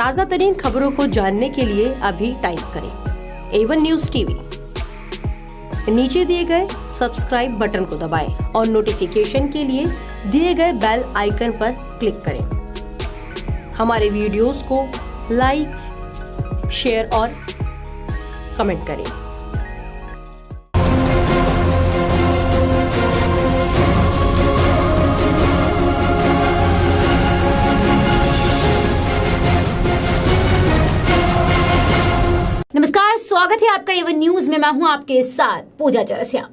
ताज़ा तरीन खबरों को जानने के लिए अभी टाइप करें A1 न्यूज़ टीवी। नीचे दिए गए सब्सक्राइब बटन को दबाएं और नोटिफिकेशन के लिए दिए गए बेल आइकन पर क्लिक करें। हमारे वीडियोस को लाइक, शेयर और कमेंट करें। नमस्कार, स्वागत है आपका A1 न्यूज में। मैं हूं आपके साथ पूजा चौरसिया।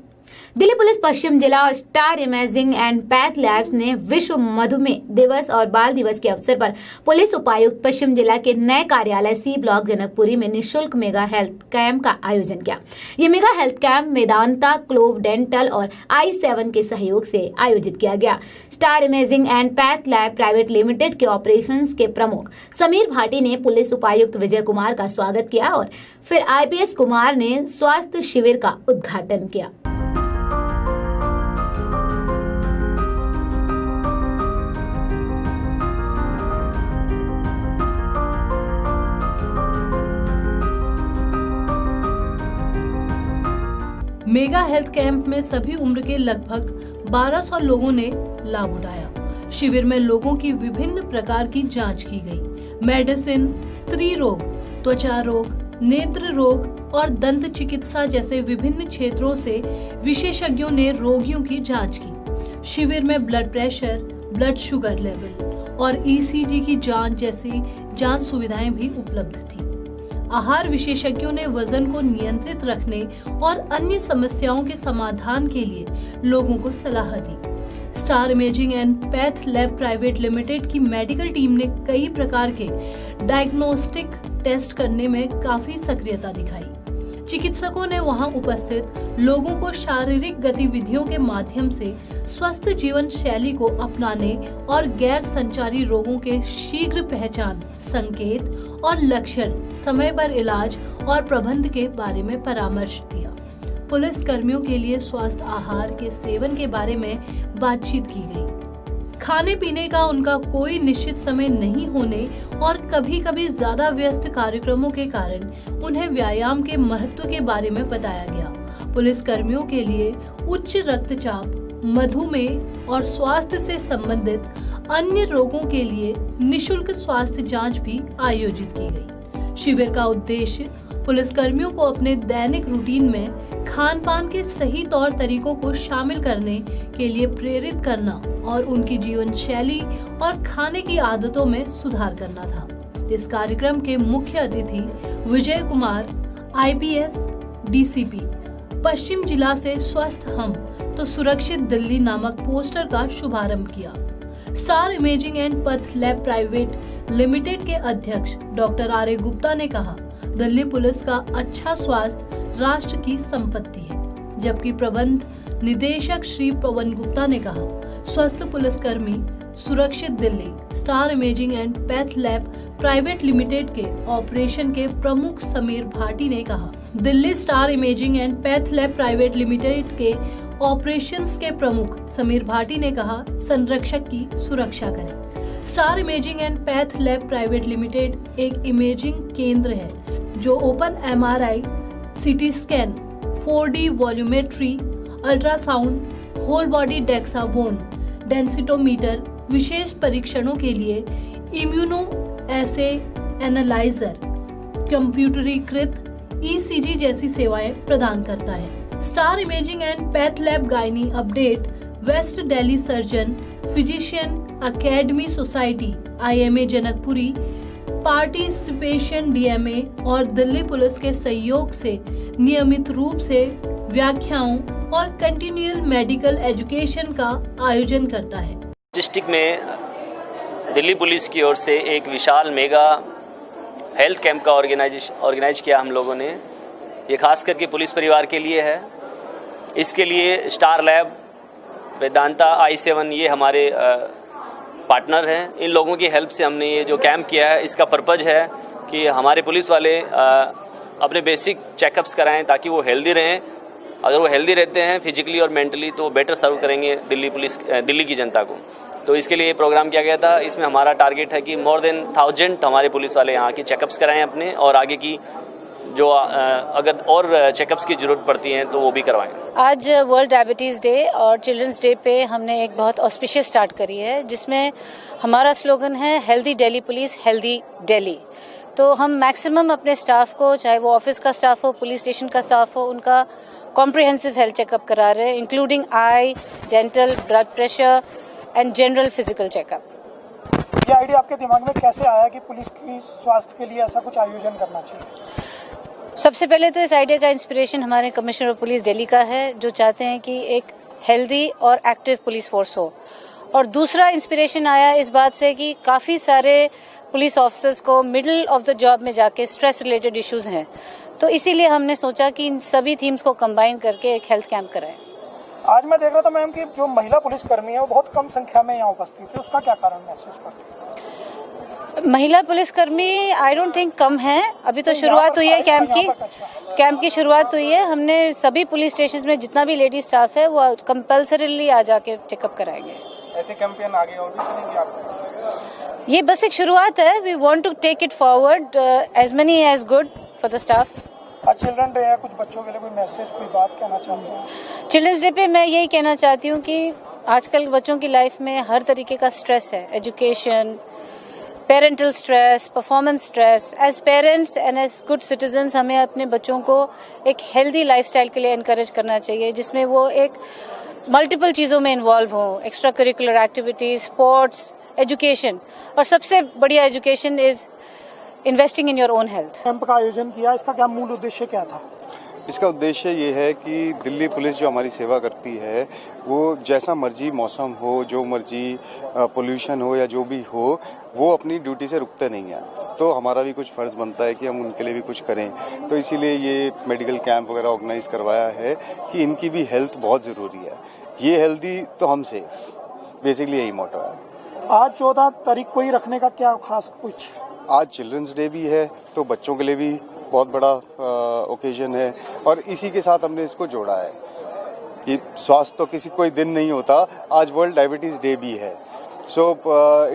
दिल्ली पुलिस पश्चिम जिला और star imaging and path labs ने विश्व मधुमेह दिवस और बाल दिवस के अवसर पर पुलिस उपायुक्त पश्चिम जिला के नए कार्यालय सी ब्लॉक जनकपुरी में निःशुल्क मेगा हेल्थ कैंप का आयोजन किया। ये mega health camp Medanta, clove dental और i7 के सहयोग से आयोजित किया गया। Star imaging and path lab private limited के ऑपरेशंस के प्रमुख समीर भाटी ने पुलिस उपायुक्त विजय कुमार का स्वागत किया और फिर IPS कुमार ने स्वास्थ्य शिविर का उद्घाटन किया। मेगा हेल्थ कैंप में सभी उम्र के लगभग 1200 लोगों ने लाभ उठाया। शिविर में लोगों की विभिन्न प्रकार की जांच की गई। मेडिसिन, स्त्री रोग, त्वचा रोग, नेत्र रोग और दंत चिकित्सा जैसे विभिन्न क्षेत्रों से विशेषज्ञों ने रोगियों की जांच की। शिविर में blood pressure, blood sugar level और ECG की जांच जैसी जांच सुविधाएं भी उपलब्ध थी। आहार विशेषज्ञों ने वजन को नियंत्रित रखने और अन्य समस्याओं के समाधान के लिए लोगों को सलाह दी। Star imaging and path lab private limited की मेडिकल टीम ने कई प्रकार के डायग्नोस्टिक टेस्ट करने में काफी सक्रियता दिखाई। चिकित्सकों ने वहां उपस्थित लोगों को शारीरिक गतिविधियों के माध्यम से स्वस्थ जीवन शैली को अपनाने और गैर संचारी रोगों के शीघ्र पहचान, संकेत और लक्षण, समय पर इलाज और प्रबंधन के बारे में परामर्श दिया। पुलिस कर्मियों के लिए स्वास्थ्य आहार के सेवन के बारे में बातचीत की गई। खाने पीने का उनका कोई निश्चित समय नहीं होने और कभी-कभी ज्यादा व्यस्त कार्यक्रमों के कारण उन्हें व्यायाम के महत्व के बारे में बताया गया। पुलिस कर्मियों के लिए उच्च रक्तचाप, मधुमेह और स्वास्थ्य से संबंधित अन्य रोगों के लिए निःशुल्क स्वास्थ्य जांच भी आयोजित की गई। शिविर का उद्देश्य पुलिस कर्मियों को अपने दैनिक रूटीन में खान पान के सही तौर तरीकों को शामिल करने के लिए प्रेरित करना और उनकी जीवन शैली और खाने की आदतों में सुधार करना था। इस कार्यक्रम के मुख्य अतिथि विजय कुमार, IPS DCP पश्चिम जिला से स्वस्थ हम तो सुरक्षित दिल्ली नामक पोस्टर का शुभारंभ किया। Star imaging and path lab private limited के अध्यक्ष डॉक्टर RA गुप्ता ने कहा, दिल्ली पुलिस का अच्छा स्वास्थ्य राष्ट्र की संपत्ति है। जबकि प्रबंध निदेशक श्री पवन गुप्ता ने कहा, स्वस्थ पुलिसकर्मी सुरक्षित Delhi. Star imaging and path lab private limited के ऑपरेशन के प्रमुख समीर भाटी ने कहा, Delhi star imaging and path lab private limited के ऑपरेशंस के प्रमुख समीर भाटी ने कहा, संरक्षक की सुरक्षा करें। Star imaging and path lab private limited एक इमेजिंग केंद्र है जो open MRI, CT scan, 4D volumetry, ultrasound, whole body dexa bone, densitometer, विशेष परीक्षणों के लिए इम्यूनो एसे एनालाइजर, कंप्यूटरीकृत ECG जैसी सेवाएं प्रदान करता है। Star imaging and path lab gynae update, west Delhi surgeon physician academy society IMA Janakpuri, participation DMA और दिल्ली पुलिस के सहयोग से नियमित रूप से व्याख्याओं और कंटिन्यूअल मेडिकल एजुकेशन का आयोजन करता है। डिस्ट्रिक्ट में दिल्ली पुलिस की ओर से एक विशाल मेगा हेल्थ कैंप का ऑर्गेनाइज किया हम लोगों ने। ये खास करके पुलिस परिवार के लिए है। इसके लिए स्टार लैब, वेदांता, i7 ये हमारे पार्टनर हैं। इन लोगों की हेल्प से हमने ये जो कैंप किया है, इसका पर्पज़ है कि हमारे पुलिस वाले अपने बेसिक चेकअप्स कराएं ताकि वो हेल्दी रहें अगर वो हेल्दी रहते हैं फिजिकली और मेंटली तो वो बेटर सर्व करेंगे दिल्ली की जनता को। तो इसके लिए ये प्रोग्राम किया गया था। इसमें हमारा टारगेट है कि मोर देन 1000 हमारे पुलिस वाले यहाँ की चेकअप्स कराएं अपने, और आगे की जो अगर और चेकअप्स की ज़रूरत पड़ती है तो वो भी करवाएं। आज वर्ल्ड डायबिटीज़ डे और चिल्ड्रंस डे पे हमने एक बहुत ऑस्पिशियस स्टार्ट करी है, जिसमें हमारा स्लोगन है healthy Delhi police, healthy Delhi. तो हम मैक्सिमम अपने स्टाफ को, चाहे वो ऑफिस का स्टाफ हो, पुलिस स्टेशन का स्टाफ हो, उनका कॉम्प्रिहेंसिव हेल्थ चेकअप करा रहे हैं, including I, dental, blood pressure and general physical checkup. ये आइडिया आपके दिमाग में कैसे आया कि पुलिस की स्वास्थ्य के लिए ऐसा कुछ आयोजन करना चाहिए? सबसे पहले तो इस आइडिया का इंस्पिरेशन हमारे कमिश्नर ऑफ पुलिस दिल्ली का है, जो चाहते हैं कि एक हेल्दी और एक्टिव पुलिस फोर्स हो। और दूसरा इंस्पिरेशन आया इस बात से कि काफ़ी सारे पुलिस ऑफिसर्स को मिडिल ऑफ द जॉब में जाके स्ट्रेस रिलेटेड इश्यूज हैं, तो इसीलिए हमने सोचा कि इन सभी थीम्स को कंबाइन करके एक हेल्थ कैंप कराएं। आज मैं देख रहा था मैम कि जो महिला पुलिसकर्मी है वो बहुत कम संख्या में यहाँ उपस्थित है, उसका क्या कारण महसूस करते हैं? महिला पुलिसकर्मी आई डोंट थिंक कम है। अभी तो शुरुआत हुई है कैंप की शुरुआत हुई है। हमने सभी पुलिस स्टेशन में जितना भी लेडी स्टाफ है वो कंपल्सरीली आ जाके चेकअप कराएंगे। ऐसे कैंपेन आगे और भी चलेंगे आपको? ये बस एक शुरुआत है। We want to take it forward as many as good for the staff. आज चिल्ड्रन डे है, कुछ बच्चों के लिए कोई मैसेज, कोई बात कहना चाहते हैं? चिल्ड्रंस डे पे मैं यही कहना चाहती हूँ कि आजकल बच्चों की लाइफ में हर तरीके का स्ट्रेस है, education, parental stress, performance stress. As parents and as good citizens हमें अपने बच्चों को एक हेल्दी लाइफस्टाइल के लिए एनकरेज करना चाहिए, जिसमें वो एक मल्टीपल चीज़ों में इन्वॉल्व हो, extra curricular activities, sports, education, और सबसे बढ़िया education is investing in your own health. Camp का आयोजन किया, इसका क्या मूल उद्देश्य क्या था? इसका उद्देश्य ये है कि दिल्ली पुलिस जो हमारी सेवा करती है वो जैसा मर्जी मौसम हो, जो मर्जी पोल्यूशन हो या जो भी हो, वो अपनी ड्यूटी से रुकते नहीं हैं। तो हमारा भी कुछ फ़र्ज़ बनता है कि हम उनके लिए भी कुछ करें। तो इसीलिए ये मेडिकल कैंप वगैरह ऑर्गेनाइज करवाया है कि इनकी भी हेल्थ बहुत ज़रूरी है। ये हेल्दी तो हम सेफ, बेसिकली यही मोटो है। आज 14 तारीख को ही रखने का क्या खास कुछ? आज चिल्ड्रंस डे भी है, तो बच्चों के लिए भी बहुत बड़ा ओकेजन है, और इसी के साथ हमने इसको जोड़ा है कि स्वास्थ्य तो किसी कोई दिन नहीं होता, आज वर्ल्ड डायबिटीज डे भी है। So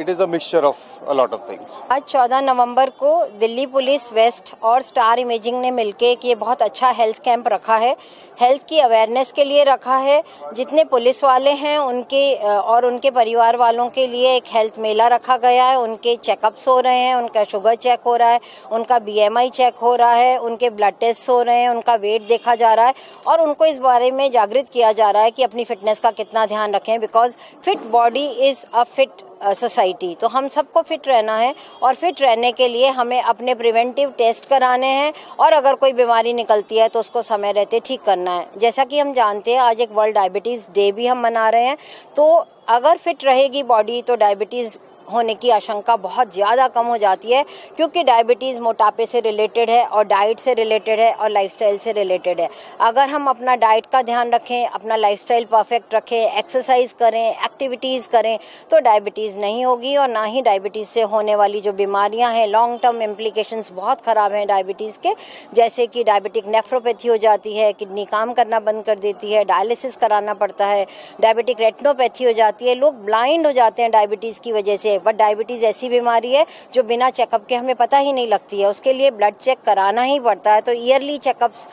it is a mixture of a lot of things. आज 14 नवंबर को दिल्ली पुलिस वेस्ट और स्टार इमेजिंग ने मिलकर एक ये बहुत अच्छा हेल्थ कैंप रखा है। हेल्थ की अवेयरनेस के लिए रखा है। जितने पुलिस वाले हैं उनके और उनके परिवार वालों के लिए एक हेल्थ मेला रखा गया है। उनके चेकअप्स हो रहे हैं, उनका शुगर चेक हो रहा है, उनका BMI चेक हो रहा है, उनके ब्लड टेस्ट हो रहे हैं, उनका वेट देखा जा रहा है, और उनको इस बारे में जागृत किया जा रहा है कि अपनी फिटनेस का कितना ध्यान रखें, because fit body is a fit society. तो हम सबको फिट रहना है, और फिट रहने के लिए हमें अपने प्रिवेंटिव टेस्ट कराने हैं, और अगर कोई बीमारी निकलती है तो उसको समय रहते ठीक करना है। जैसा कि हम जानते हैं आज एक वर्ल्ड डायबिटीज़ डे भी हम मना रहे हैं, तो अगर फिट रहेगी बॉडी तो डायबिटीज़ होने की आशंका बहुत ज़्यादा कम हो जाती है, क्योंकि डायबिटीज़ मोटापे से रिलेटेड है और डाइट से रिलेटेड है और लाइफस्टाइल से रिलेटेड है। अगर हम अपना डाइट का ध्यान रखें, अपना लाइफस्टाइल परफेक्ट रखें, एक्सरसाइज करें, एक्टिविटीज़ करें, तो डायबिटीज़ नहीं होगी, और ना ही डायबिटीज़ से होने वाली जो बीमारियां हैं, लॉन्ग टर्म इम्प्लीकेशंस बहुत ख़राब हैं डायबिटीज़ के, जैसे कि डायबिटिक नेफ्रोपैथी हो जाती है, किडनी काम करना बंद कर देती है, डायलिसिस कराना पड़ता है, डायबिटिक रेटिनोपैथी हो जाती है, लोग ब्लाइंड हो जाते हैं डायबिटीज़ की वजह से। बट डायबिटीज़ ऐसी बीमारी है जो बिना चेकअप के हमें पता ही नहीं लगती है, उसके लिए ब्लड चेक कराना ही पड़ता है। तो ईयरली चेकअप्स,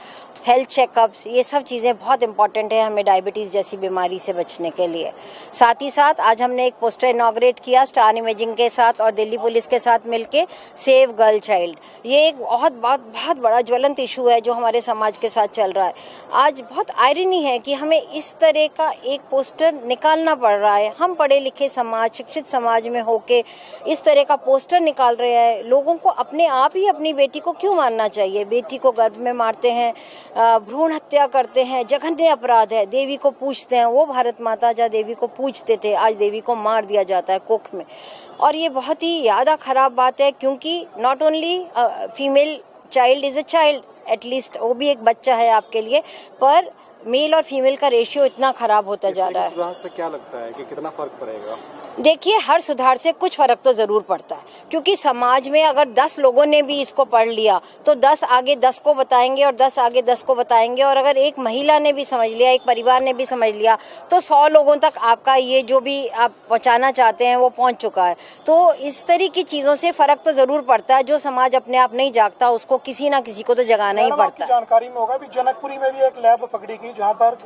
हेल्थ चेकअप्स, ये सब चीज़ें बहुत इंपॉर्टेंट है हमें डायबिटीज़ जैसी बीमारी से बचने के लिए। साथ ही साथ आज हमने एक पोस्टर इनॉग्रेट किया स्टार इमेजिंग के साथ और दिल्ली पुलिस के साथ मिलके, सेव गर्ल चाइल्ड। ये एक बहुत बड़ा ज्वलंत इशू है जो हमारे समाज के साथ चल रहा है। आज बहुत आयरनी है कि हमें इस तरह का एक पोस्टर निकालना पड़ रहा है। हम पढ़े लिखे समाज, शिक्षित समाज में होके इस तरह का पोस्टर निकाल रहे हैं। लोगों को अपने आप ही अपनी बेटी को क्यों मारना चाहिए? बेटी को गर्भ में मारते हैं, भ्रूण हत्या करते हैं, जघन्य अपराध है। देवी को पूजते हैं, वो भारत माता जहाँ देवी को पूजते थे, आज देवी को मार दिया जाता है कोख में, और ये बहुत ही ज़्यादा खराब बात है, क्योंकि not only female child is a child, at least वो भी एक बच्चा है आपके लिए, पर मेल और फीमेल का रेशियो इतना खराब होता जा रहा है। इस से क्या लगता है कि कितना फर्क पड़ेगा? देखिए, हर सुधार से कुछ फर्क तो जरूर पड़ता है, क्योंकि समाज में अगर 10 लोगों ने भी इसको पढ़ लिया तो 10 आगे 10 को बताएंगे और 10 आगे 10 को बताएंगे, और अगर एक महिला ने भी समझ लिया, एक परिवार ने भी समझ लिया, तो 100 लोगों तक आपका ये जो भी आप पहुंचाना चाहते हैं वो पहुंच चुका है। तो इस तरह की चीजों से फर्क तो जरूर पड़ता है। जो समाज अपने आप नहीं जागता उसको किसी ना किसी को तो जगाना ही पड़ता है। जानकारी में होगा भी जनकपुरी में भी एक लैब पकड़ी गई जहाँ पर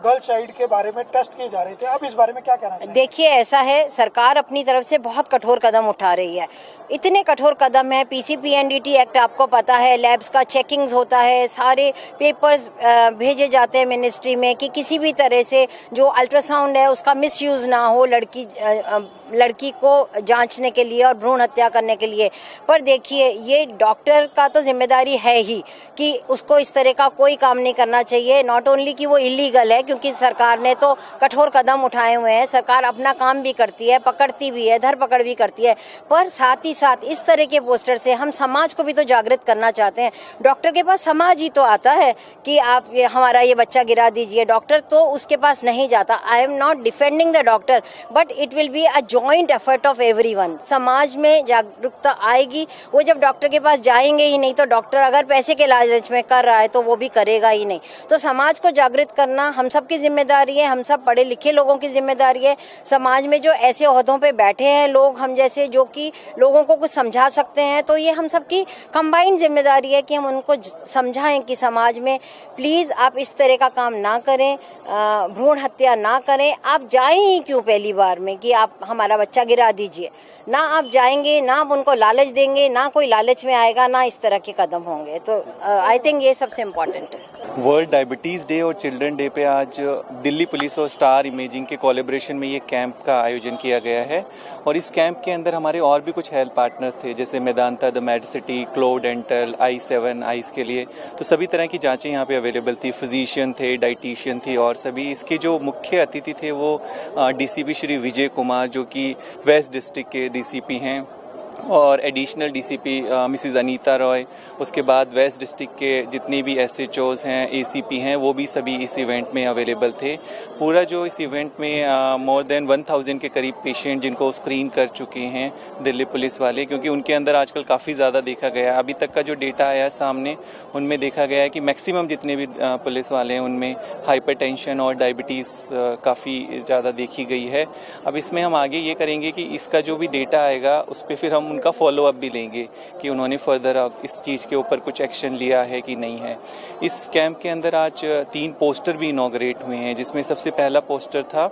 गर्ल चाइल्ड के बारे में टेस्ट किए जा रहे थे। अब इस बारे में क्या कहना चाहिए? देखिए, ऐसा है, सरकार अपनी तरफ से बहुत कठोर कदम उठा रही है। इतने कठोर कदम है, PCPNDT एक्ट आपको पता है, लैब्स का चेकिंग्स होता है, सारे पेपर्स भेजे जाते हैं मिनिस्ट्री में कि किसी भी तरह से जो अल्ट्रासाउंड है उसका मिसयूज ना हो लड़की को जांचने के लिए और भ्रूण हत्या करने के लिए। पर देखिए, ये डॉक्टर का तो जिम्मेदारी है ही कि उसको इस तरह का कोई काम नहीं करना चाहिए। नॉट ओनली कि वो इलीगल है, क्योंकि सरकार ने तो कठोर कदम उठाए हुए हैं, सरकार अपना काम भी करती है, पकड़ती भी है, धरपकड़ भी करती है, पर साथ ही साथ इस तरह के पोस्टर से हम समाज को भी तो जागृत करना चाहते हैं। डॉक्टर के पास समाज ही तो आता है कि आप हमारा ये बच्चा गिरा दीजिए, डॉक्टर तो उसके पास नहीं जाता। I am not defending the doctor, but it will be a joint effort of everyone. समाज में जागरूकता आएगी, वो जब डॉक्टर के पास जाएंगे ही नहीं, तो डॉक्टर अगर पैसे के लालच में कर रहा है तो वो भी करेगा ही नहीं। तो समाज को जागृत करना हम सब की जिम्मेदारी है, हम सब पढ़े लिखे लोगों की जिम्मेदारी है। समाज में जो ऐसे ओहदों पे बैठे हैं लोग हम जैसे, जो कि लोगों को कुछ समझा सकते हैं, तो ये हम सब की कंबाइंड जिम्मेदारी है कि हम उनको समझाएं कि समाज में प्लीज आप इस तरह का काम ना करें, भ्रूण हत्या ना करें। आप जाएं ही क्यों पहली बार में कि आप हमारा बच्चा गिरा दीजिए? ना आप जाएंगे, ना आप उनको लालच देंगे, ना कोई लालच में आएगा, ना इस तरह के कदम होंगे। तो आई थिंक ये सबसे इम्पोर्टेंट है। वर्ल्ड डायबिटीज़ डे और चिल्ड्रन डे पे आज दिल्ली पुलिस और स्टार इमेजिंग के कोलैबोरेशन में ये कैंप का आयोजन किया गया है। और इस कैंप के अंदर हमारे और भी कुछ हेल्थ पार्टनर्स थे, जैसे Medanta, the Medicity, clove dental, i7 eyes के लिए। तो सभी तरह की जांचें यहाँ पे अवेलेबल थी, फिजिशियन थे, डाइटिशियन थी, और सभी। इसके जो मुख्य अतिथि थे वो DCP श्री विजय कुमार, जो कि वेस्ट डिस्ट्रिक्ट के DCP हैं, और additional DCP Mrs Anita Roy. उसके बाद वेस्ट डिस्ट्रिक्ट के जितने भी SHOs हैं, ACP हैं, वो भी सभी इस इवेंट में अवेलेबल थे। पूरा जो इस इवेंट में मोर देन 1000 के करीब पेशेंट जिनको स्क्रीन कर चुके हैं दिल्ली पुलिस वाले, क्योंकि उनके अंदर आजकल काफ़ी ज़्यादा देखा गया है। अभी तक का जो डेटा आया है सामने, उनमें देखा गया है कि मैक्सिमम जितने भी पुलिस वाले हैं उनमें हाइपरटेंशन और डायबिटीज़ काफ़ी ज़्यादा देखी गई है। अब इसमें हम आगे ये करेंगे कि इसका जो भी डेटा आएगा उस पर फिर हम उनका फॉलो अप भी लेंगे कि उन्होंने फर्दर इस चीज़ के ऊपर कुछ एक्शन लिया है कि नहीं है। इस कैंप के अंदर आज 3 पोस्टर भी इनॉग्रेट हुए हैं, जिसमें सबसे पहला पोस्टर था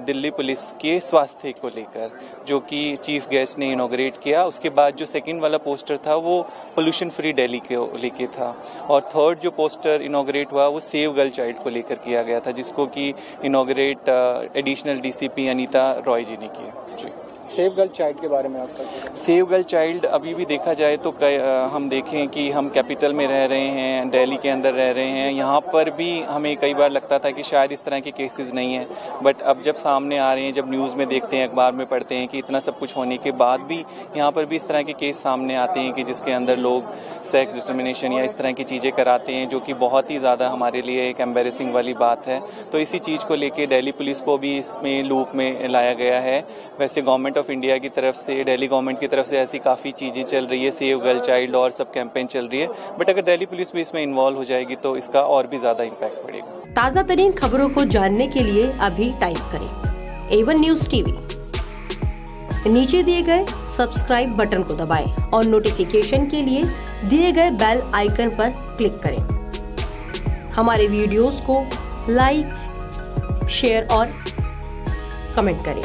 दिल्ली पुलिस के स्वास्थ्य को लेकर, जो कि चीफ गेस्ट ने इनॉग्रेट किया। उसके बाद जो सेकंड वाला पोस्टर था वो पोल्यूशन फ्री दिल्ली के लेके था, और थर्ड जो पोस्टर इनॉग्रेट हुआ वो सेव गर्ल चाइल्ड को लेकर किया गया था, जिसको कि inaugurate additional DCP Anita Roy ji ने किया। जी, सेव गर्ल चाइल्ड के बारे में आपका? सेव गर्ल चाइल्ड अभी भी देखा जाए तो हम देखें कि हम कैपिटल में रह रहे हैं, दिल्ली के अंदर रह रहे हैं, यहाँ पर भी हमें कई बार लगता था कि शायद इस तरह के केसेस नहीं हैं, बट अब जब सामने आ रहे हैं, जब न्यूज़ में देखते हैं, अखबार में पढ़ते हैं कि इतना सब कुछ होने के बाद भी यहाँ पर भी इस तरह के केस सामने आते हैं कि जिसके अंदर लोग सेक्स डिटर्मिनेशन या इस तरह की चीज़ें कराते हैं, जो कि बहुत ही ज़्यादा हमारे लिए एक एम्बेरसिंग वाली बात है। तो इसी चीज़ को लेके दिल्ली पुलिस को भी इसमें लूप में लाया गया है। वैसे गवर्नमेंट ऑफ इंडिया की तरफ से, दिल्ली गवर्नमेंट की तरफ से ऐसी काफ़ी चीज़ें चल रही है, सेव गर्ल चाइल्ड और सब कैंपेन चल रही है, बट अगर दिल्ली पुलिस भी इसमें इन्वॉल्व हो जाएगी तो इसका और भी ज़्यादा इम्पैक्ट पड़ेगा। ताज़ा तरीन खबरों को जानने के लिए अभी टाइप करें A1 News TV। नीचे दिए गए सब्सक्राइब बटन को दबाएं और नोटिफिकेशन के लिए दिए गए बेल आइकन पर क्लिक करें। हमारे वीडियोस को लाइक, शेयर और कमेंट करें।